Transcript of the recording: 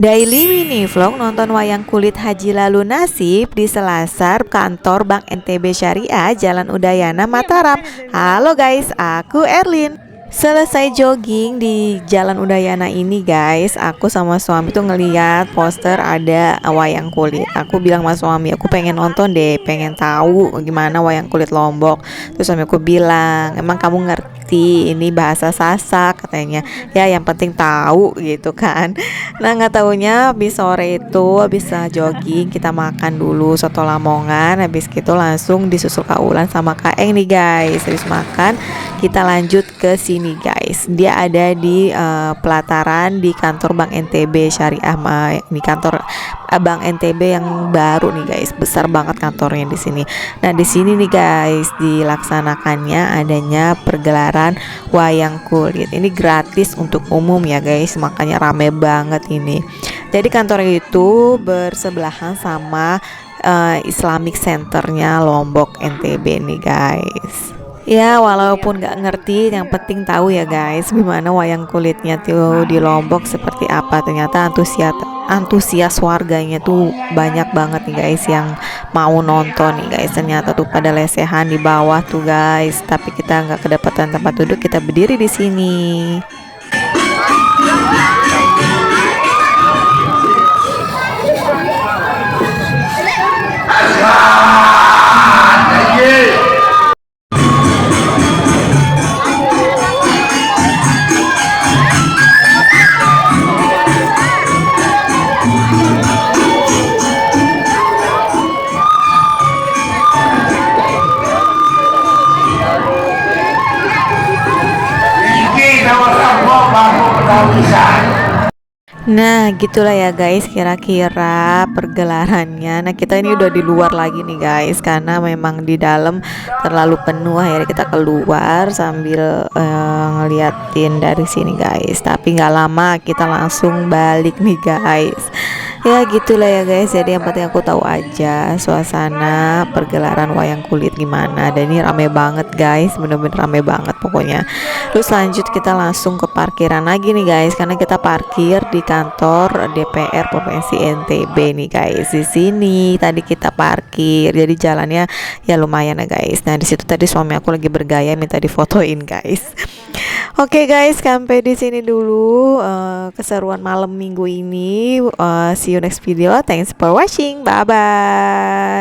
Daily Mini Vlog nonton wayang kulit Haji Lalu Nasib di Selasar kantor Bank NTB Syariah Jalan Udayana Mataram. Halo guys, aku Erlin. Selesai jogging di Jalan Udayana ini guys, aku sama suami tuh ngeliat poster ada wayang kulit. Aku bilang sama suami, aku pengen nonton deh, pengen tahu gimana wayang kulit Lombok. Terus suami aku bilang, emang kamu ngerti ini bahasa Sasak katanya. Ya yang penting tahu gitu kan. Nah nggak taunya habis sore itu habis jogging kita makan dulu soto Lamongan. Habis gitu langsung disusul kaulan sama Kak Eng nih guys. Habis makan kita lanjut ke sini guys. Dia ada di pelataran di kantor Bank NTB Syariah. Ini kantor Bank NTB yang baru nih guys. Besar banget kantornya di sini. Nah di sini nih guys dilaksanakannya adanya pergelaran wayang kulit. Ini gratis untuk umum ya guys. Makanya rame banget ini. Jadi kantor itu bersebelahan sama Islamic Centernya Lombok NTB nih guys. Ya walaupun nggak ngerti, yang penting tahu ya guys gimana wayang kulitnya tuh di Lombok seperti apa. Ternyata antusias warganya tuh banyak banget nih guys yang mau nonton nih guys. Ternyata tuh pada lesehan di bawah tuh guys. Tapi kita nggak kedapatan tempat duduk, kita berdiri di sini. Nah gitulah ya guys kira-kira pergelarannya. Nah kita ini udah di luar lagi nih guys, karena memang di dalam terlalu penuh. Akhirnya kita keluar sambil ngeliatin dari sini guys. Tapi nggak lama kita langsung balik nih guys. Ya gitulah ya guys. Jadi yang penting aku tahu aja suasana pergelaran wayang kulit gimana. Dan ini rame banget guys, bener-bener rame banget pokoknya. Terus lanjut kita langsung ke parkiran lagi nih guys, karena kita parkir di kantor DPR Provinsi NTB nih guys. Di sini tadi kita parkir, jadi jalannya ya lumayan ya guys. Nah di situ tadi suami aku lagi bergaya minta difotoin guys. Oke guys, sampai di sini dulu keseruan malam minggu ini. See you next video. Thanks for watching. Bye bye.